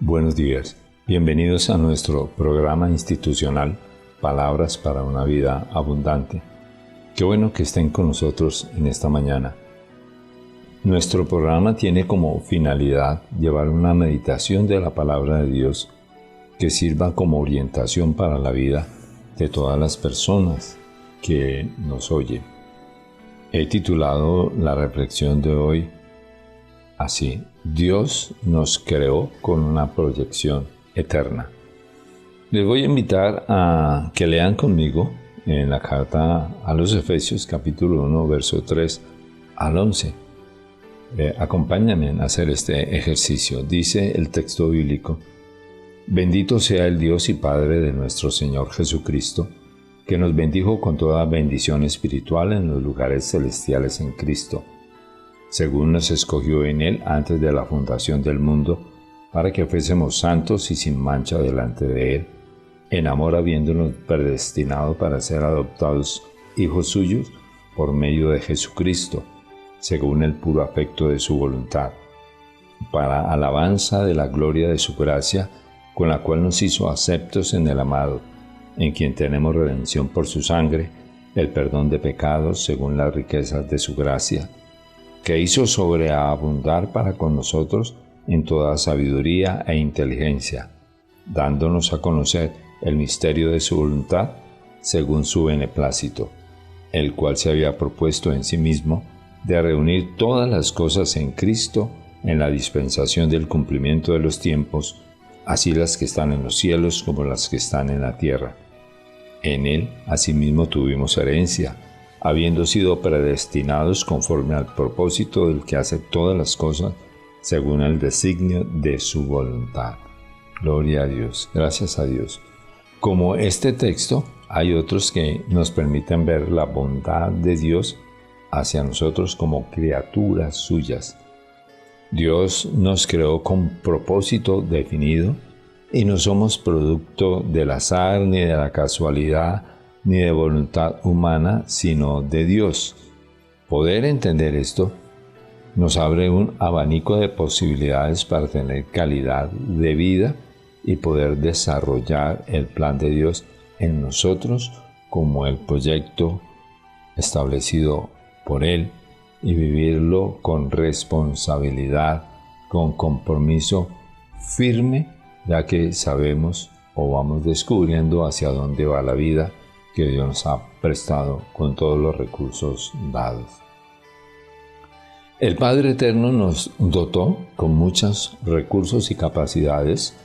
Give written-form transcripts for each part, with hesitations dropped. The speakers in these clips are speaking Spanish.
Buenos días, bienvenidos a nuestro programa institucional Palabras para una vida abundante. Qué bueno que estén con nosotros en esta mañana. Nuestro programa tiene como finalidad llevar una meditación de la palabra de Dios que sirva como orientación para la vida de todas las personas que nos oyen. He titulado la reflexión de hoy así: Dios nos creó con una proyección eterna. Les voy a invitar a que lean conmigo en la carta a los Efesios, capítulo 1, verso 3 al 11. Acompáñenme a hacer este ejercicio. Dice el texto bíblico: Bendito sea el Dios y Padre de nuestro Señor Jesucristo, que nos bendijo con toda bendición espiritual en los lugares celestiales en Cristo, según nos escogió en Él antes de la fundación del mundo, para que fuésemos santos y sin mancha delante de Él, en amor habiéndonos predestinado para ser adoptados hijos suyos por medio de Jesucristo, según el puro afecto de su voluntad, para alabanza de la gloria de su gracia, con la cual nos hizo aceptos en el amado, en quien tenemos redención por su sangre, el perdón de pecados según las riquezas de su gracia, que hizo sobreabundar para con nosotros en toda sabiduría e inteligencia, dándonos a conocer el misterio de su voluntad, según su beneplácito, el cual se había propuesto en sí mismo de reunir todas las cosas en Cristo en la dispensación del cumplimiento de los tiempos, así las que están en los cielos como las que están en la tierra. En Él, asimismo, tuvimos herencia, habiendo sido predestinados conforme al propósito del que hace todas las cosas según el designio de su voluntad. Gloria a Dios, gracias a Dios. Como este texto, hay otros que nos permiten ver la bondad de Dios hacia nosotros como criaturas suyas. Dios nos creó con propósito definido y no somos producto del azar ni de la casualidad ni de voluntad humana, sino de Dios. Poder entender esto nos abre un abanico de posibilidades para tener calidad de vida y poder desarrollar el plan de Dios en nosotros como el proyecto establecido por Él y vivirlo con responsabilidad, con compromiso firme, ya que sabemos o vamos descubriendo hacia dónde va la vida que Dios nos ha prestado con todos los recursos dados. El Padre Eterno nos dotó con muchos recursos y capacidades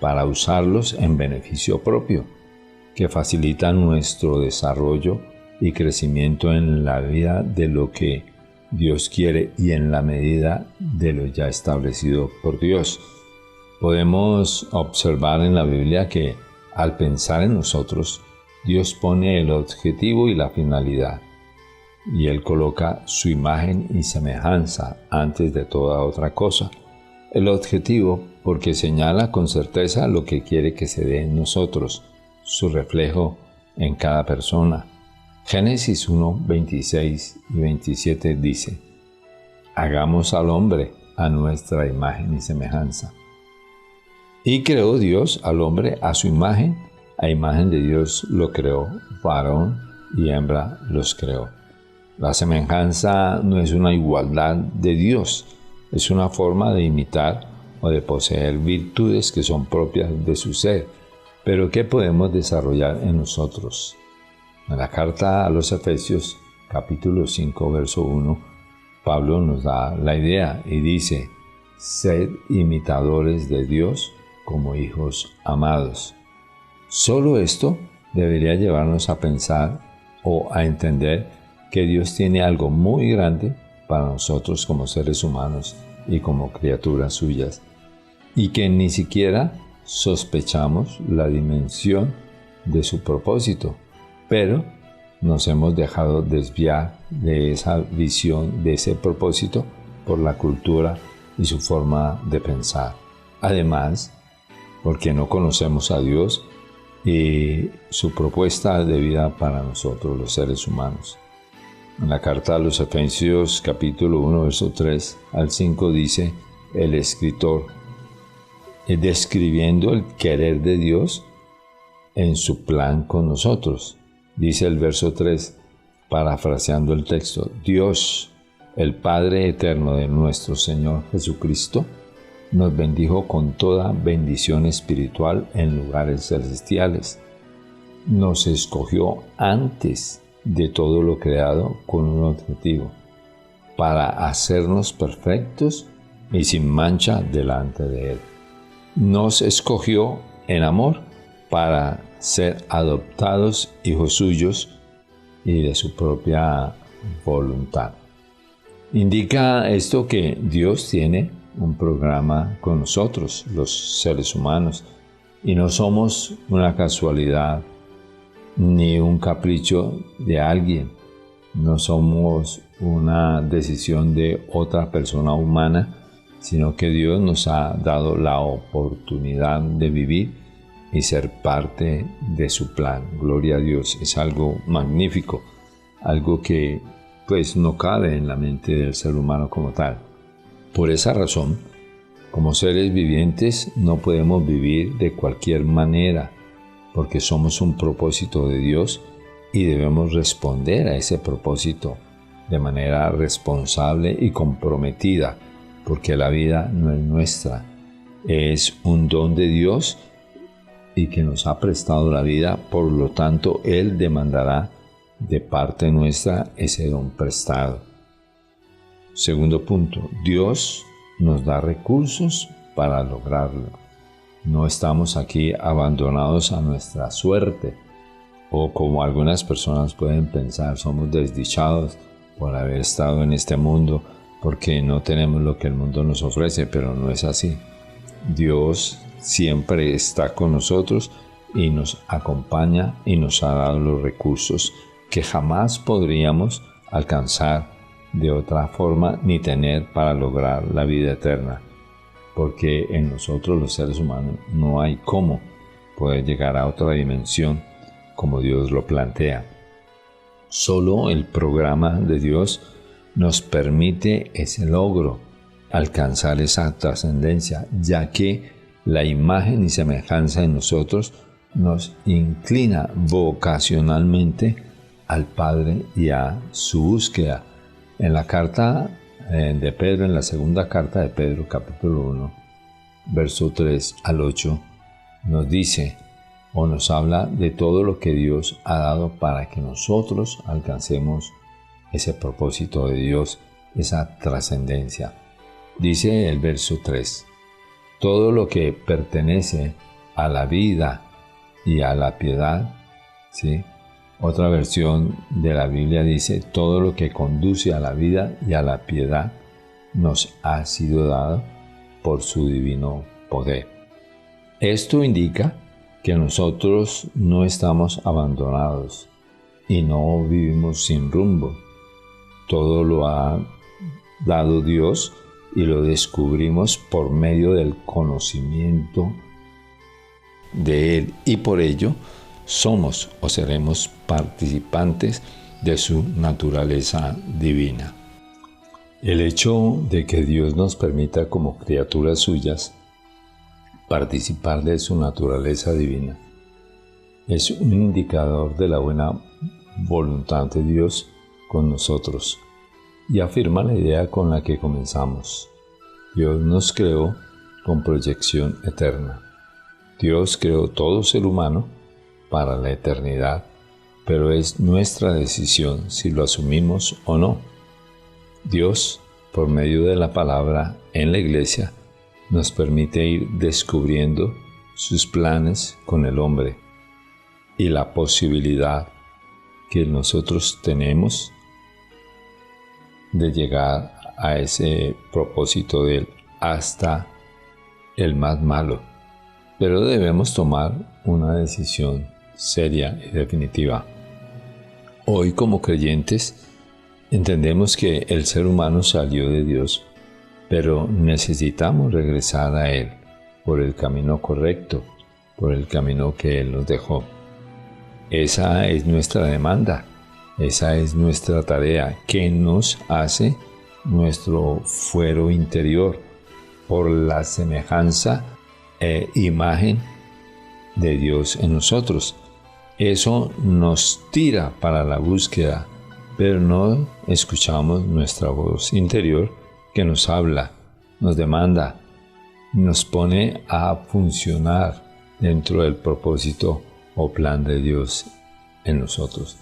para usarlos en beneficio propio, que facilitan nuestro desarrollo y crecimiento en la vida de lo que Dios quiere y en la medida de lo ya establecido por Dios. Podemos observar en la Biblia que al pensar en nosotros, Dios pone el objetivo y la finalidad, y Él coloca su imagen y semejanza antes de toda otra cosa. El objetivo porque señala con certeza lo que quiere que se dé en nosotros, su reflejo en cada persona. Génesis 1, 26 y 27 dice: Hagamos al hombre a nuestra imagen y semejanza. Y creó Dios al hombre a su imagen, a imagen de Dios lo creó, varón y hembra los creó. La semejanza no es una igualdad de Dios, es una forma de imitar o de poseer virtudes que son propias de su ser, pero que podemos desarrollar en nosotros. En la carta a los Efesios, capítulo 5, verso 1, Pablo nos da la idea y dice: Sed imitadores de Dios como hijos amados. Solo esto debería llevarnos a pensar o a entender que Dios tiene algo muy grande para nosotros como seres humanos y como criaturas suyas, y que ni siquiera sospechamos la dimensión de su propósito, pero nos hemos dejado desviar de esa visión, de ese propósito, por la cultura y su forma de pensar. Además, porque no conocemos a Dios y su propuesta de vida para nosotros los seres humanos. En la carta a los Efesios capítulo 1 verso 3 al 5 dice el escritor: describiendo el querer de Dios en su plan con nosotros. Dice el verso 3, parafraseando el texto: Dios, el Padre eterno de nuestro Señor Jesucristo, nos bendijo con toda bendición espiritual en lugares celestiales. Nos escogió antes de todo lo creado con un objetivo: para hacernos perfectos y sin mancha delante de Él. Nos escogió en amor para ser adoptados hijos suyos y de su propia voluntad. Indica esto que Dios tiene un programa con nosotros, los seres humanos, y no somos una casualidad ni un capricho de alguien. No somos una decisión de otra persona humana, sino que Dios nos ha dado la oportunidad de vivir y ser parte de su plan. Gloria a Dios, es algo magnífico, algo que pues no cabe en la mente del ser humano como tal. Por esa razón, como seres vivientes no podemos vivir de cualquier manera, porque somos un propósito de Dios y debemos responder a ese propósito de manera responsable y comprometida, porque la vida no es nuestra, es un don de Dios y que nos ha prestado la vida, por lo tanto Él demandará de parte nuestra ese don prestado. Segundo punto, Dios nos da recursos para lograrlo. No estamos aquí abandonados a nuestra suerte, o como algunas personas pueden pensar, somos desdichados por haber estado en este mundo porque no tenemos lo que el mundo nos ofrece, pero no es así. Dios siempre está con nosotros y nos acompaña y nos ha dado los recursos que jamás podríamos alcanzar de otra forma ni tener para lograr la vida eterna, porque en nosotros los seres humanos no hay cómo poder llegar a otra dimensión como Dios lo plantea. Solo el programa de Dios nos permite ese logro, alcanzar esa trascendencia, ya que la imagen y semejanza en nosotros nos inclina vocacionalmente al Padre y a su búsqueda. En la carta de Pedro, en la segunda carta de Pedro, capítulo 1, verso 3 al 8, nos dice o nos habla de todo lo que Dios ha dado para que nosotros alcancemos ese propósito de Dios, esa trascendencia. Dice el verso 3, todo lo que pertenece a la vida y a la piedad, ¿sí? Otra versión de la Biblia dice, todo lo que conduce a la vida y a la piedad nos ha sido dado por su divino poder. Esto indica que nosotros no estamos abandonados y no vivimos sin rumbo. Todo lo ha dado Dios y lo descubrimos por medio del conocimiento de Él, y por ello somos o seremos participantes de su naturaleza divina. El hecho de que Dios nos permita como criaturas suyas participar de su naturaleza divina es un indicador de la buena voluntad de Dios con nosotros y afirma la idea con la que comenzamos. Dios nos creó con proyección eterna. Dios creó todo ser humano para la eternidad, pero es nuestra decisión si lo asumimos o no. Dios, por medio de la palabra en la iglesia, nos permite ir descubriendo sus planes con el hombre y la posibilidad que nosotros tenemos de llegar a ese propósito de Él hasta el más malo. Pero debemos tomar una decisión seria y definitiva. Hoy, como creyentes, entendemos que el ser humano salió de Dios, pero necesitamos regresar a Él por el camino correcto, por el camino que Él nos dejó. Esa es nuestra demanda, esa es nuestra tarea que nos hace nuestro fuero interior por la semejanza imagen de Dios en nosotros. Eso nos tira para la búsqueda, pero no escuchamos nuestra voz interior que nos habla, nos demanda, nos pone a funcionar dentro del propósito o plan de Dios en nosotros.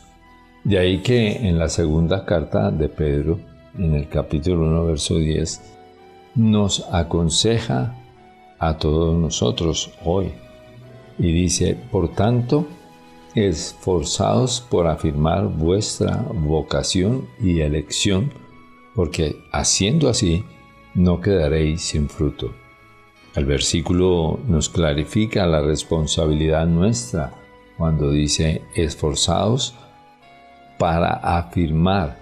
De ahí que en la segunda carta de Pedro, en el capítulo 1, verso 10, nos aconseja a todos nosotros hoy y dice: por tanto, esforzaos por afirmar vuestra vocación y elección, porque haciendo así no quedaréis sin fruto. El versículo nos clarifica la responsabilidad nuestra cuando dice: esforzaos para afirmar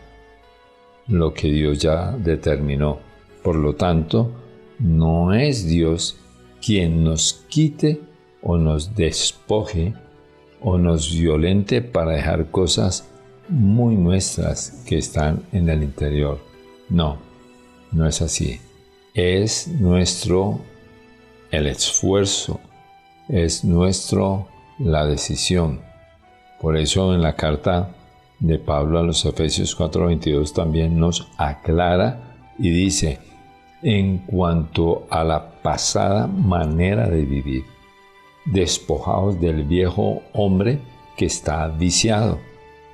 lo que Dios ya determinó. Por lo tanto, no es Dios quien nos quite o nos despoje o nos violente para dejar cosas muy nuestras que están en el interior. No, no es así. Es nuestro el esfuerzo, es nuestro la decisión. Por eso en la carta de Pablo a los Efesios 4:22 también nos aclara y dice: en cuanto a la pasada manera de vivir, despojaos del viejo hombre que está viciado,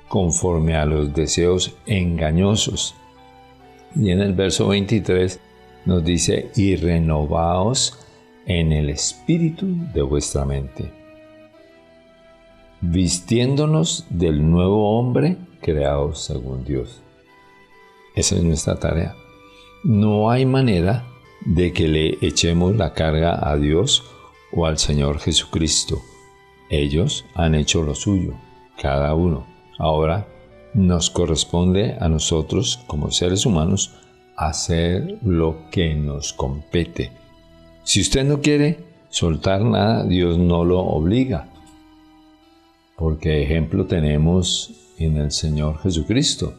conforme a los deseos engañosos. Y en el verso 23 nos dice: y renovaos en el espíritu de vuestra mente, vistiéndonos del nuevo hombre creado según Dios. Esa es nuestra tarea. No hay manera de que le echemos la carga a Dios o al Señor Jesucristo. Ellos han hecho lo suyo, cada uno. Ahora nos corresponde a nosotros, como seres humanos, hacer lo que nos compete. Si usted no quiere soltar nada, Dios no lo obliga. Porque ejemplo tenemos en el Señor Jesucristo.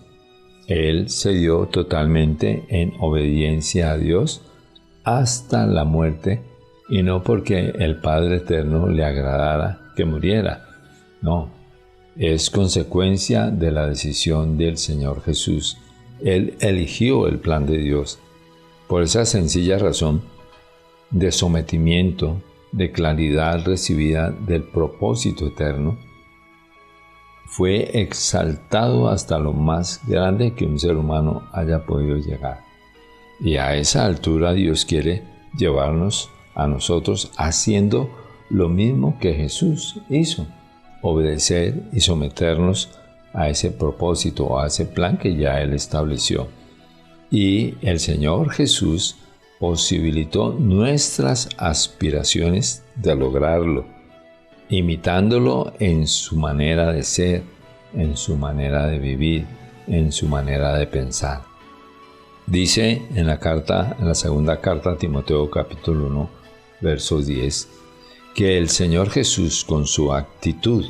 Él se dio totalmente en obediencia a Dios hasta la muerte, y no porque el Padre Eterno le agradara que muriera. No, es consecuencia de la decisión del Señor Jesús. Él eligió el plan de Dios. Por esa sencilla razón de sometimiento, de claridad recibida del propósito eterno, fue exaltado hasta lo más grande que un ser humano haya podido llegar. Y a esa altura Dios quiere llevarnos a nosotros haciendo lo mismo que Jesús hizo: obedecer y someternos a ese propósito, a ese plan que ya Él estableció. Y el Señor Jesús posibilitó nuestras aspiraciones de lograrlo, imitándolo en su manera de ser, en su manera de vivir, en su manera de pensar. Dice en la segunda carta a Timoteo capítulo 1, verso 10, que el Señor Jesús con su actitud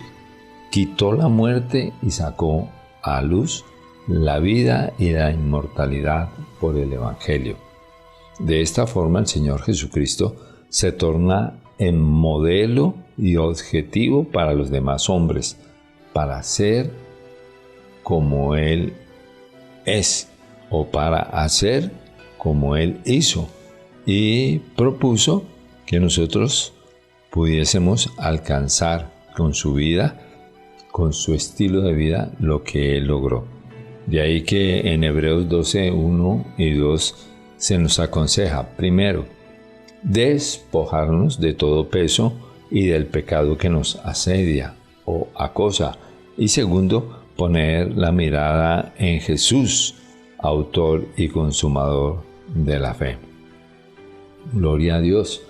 quitó la muerte y sacó a luz la vida y la inmortalidad por el Evangelio. De esta forma el Señor Jesucristo se torna en modelo y objetivo para los demás hombres, para ser como Él es, o para hacer como Él hizo, y propuso que nosotros pudiésemos alcanzar con su vida, con su estilo de vida, lo que Él logró. De ahí que en Hebreos 12, 1 y 2 se nos aconseja, primero, despojarnos de todo peso y del pecado que nos asedia o acosa, y segundo, poner la mirada en Jesús, autor y consumador de la fe. Gloria a Dios,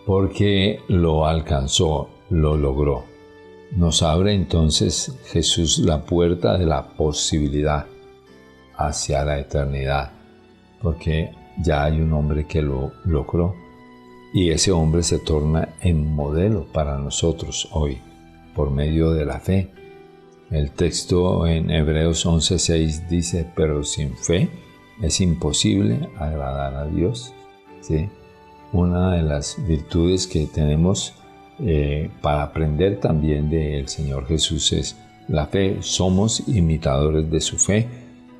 porque lo alcanzó, lo logró. Nos abre entonces Jesús la puerta de la posibilidad hacia la eternidad, porque ya hay un hombre que lo logró, y ese hombre se torna en modelo para nosotros hoy, por medio de la fe. El texto en Hebreos 11:6 dice: pero sin fe es imposible agradar a Dios. ¿Sí? una de las virtudes que tenemos para aprender también del Señor Jesús es la fe. Somos imitadores de su fe,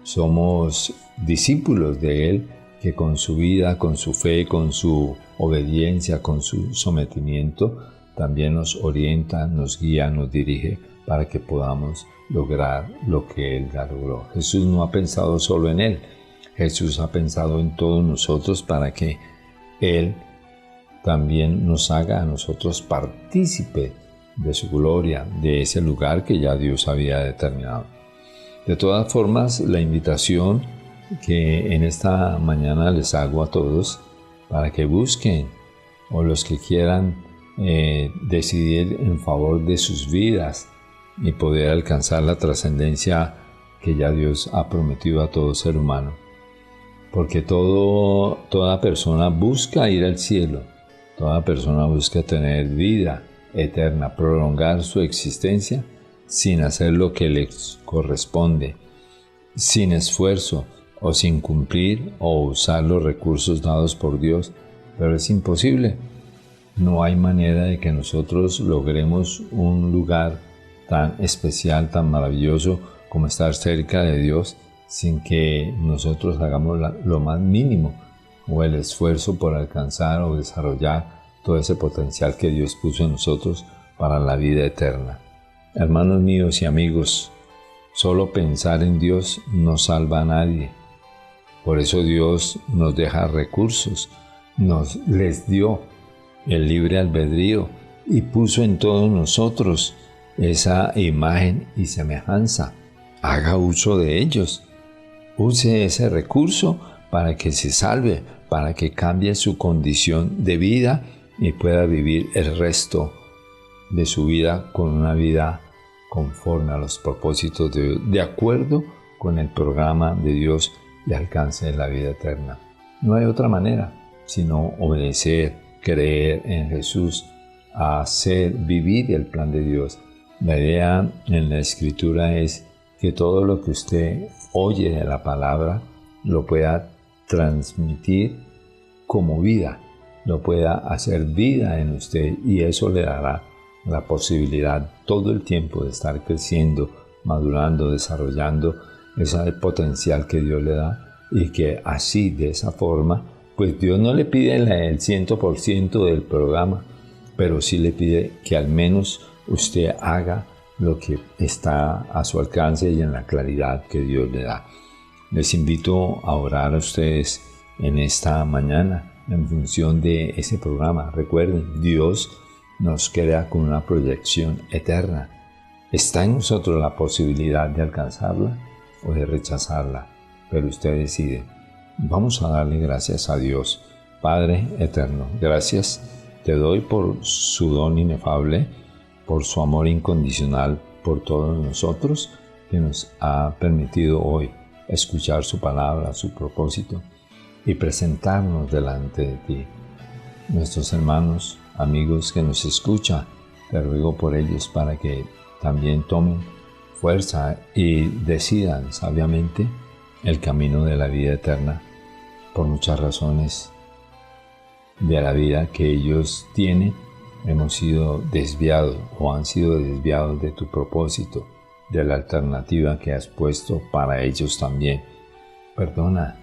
somos discípulos de Él, que con su vida, con su fe, con su obediencia, con su sometimiento, también nos orienta, nos guía, nos dirige para que podamos lograr lo que Él ya logró. Jesús no ha pensado solo en Él, Jesús ha pensado en todos nosotros para que Él también nos haga a nosotros partícipe de su gloria, de ese lugar que ya Dios había determinado. De todas formas, la invitación que en esta mañana les hago a todos para que busquen, o los que quieran decidir en favor de sus vidas y poder alcanzar la trascendencia que ya Dios ha prometido a todo ser humano. Porque toda persona busca ir al cielo, toda persona busca tener vida eterna, prolongar su existencia sin hacer lo que les corresponde, sin esfuerzo o sin cumplir o usar los recursos dados por Dios, pero es imposible. No hay manera de que nosotros logremos un lugar tan especial, tan maravilloso como estar cerca de Dios sin que nosotros hagamos lo más mínimo o el esfuerzo por alcanzar o desarrollar todo ese potencial que Dios puso en nosotros para la vida eterna. Hermanos míos y amigos, solo pensar en Dios no salva a nadie. Por eso Dios nos deja recursos, les dio el libre albedrío y puso en todos nosotros esa imagen y semejanza. Haga uso de ellos. Use ese recurso para que se salve, para que cambie su condición de vida y pueda vivir el resto de su vida con una vida conforme a los propósitos de Dios, de acuerdo con el programa de Dios y alcance la vida eterna. No hay otra manera sino obedecer, creer en Jesús, hacer, vivir el plan de Dios. La idea en la Escritura es que todo lo que usted oye de la palabra lo pueda transmitir como vida, lo pueda hacer vida en usted, y eso le dará la posibilidad todo el tiempo de estar creciendo, madurando, desarrollando ese potencial que Dios le da, y que así, de esa forma, pues Dios no le pide el 100% del programa, pero sí le pide que al menos usted haga lo que está a su alcance y en la claridad que Dios le da. Les invito a orar a ustedes en esta mañana en función de ese programa. Recuerden, Dios nos crea con una proyección eterna. Está en nosotros la posibilidad de alcanzarla o de rechazarla, pero usted decide. Vamos a darle gracias a Dios. Padre eterno, gracias te doy por su don inefable, por su amor incondicional por todos nosotros, que nos ha permitido hoy escuchar su palabra, su propósito y presentarnos delante de ti. Nuestros hermanos, amigos que nos escuchan, te ruego por ellos para que también tomen fuerza y decidan sabiamente el camino de la vida eterna. Por muchas razones de la vida que ellos tienen, hemos sido desviados o han sido desviados de tu propósito, de la alternativa que has puesto para ellos también. Perdona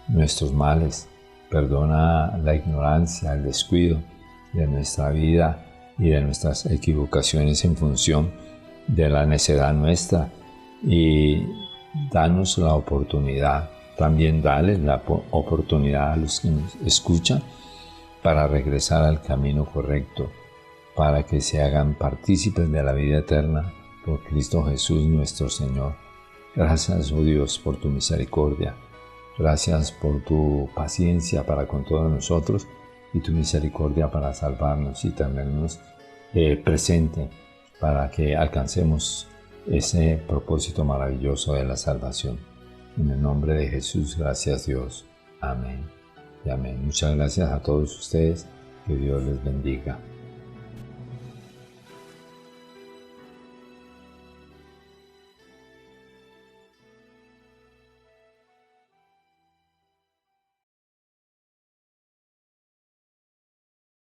nuestros males, perdona la ignorancia, el descuido de nuestra vida y de nuestras equivocaciones en función de la necedad nuestra, y danos la oportunidad, también dale la oportunidad a los que nos escuchan para regresar al camino correcto, para que se hagan partícipes de la vida eterna por Cristo Jesús nuestro Señor. Gracias, oh Dios, por tu misericordia. Gracias por tu paciencia para con todos nosotros y tu misericordia para salvarnos y tenernos presente para que alcancemos ese propósito maravilloso de la salvación. En el nombre de Jesús, gracias Dios. Amén y amén. Muchas gracias a todos ustedes. Que Dios les bendiga.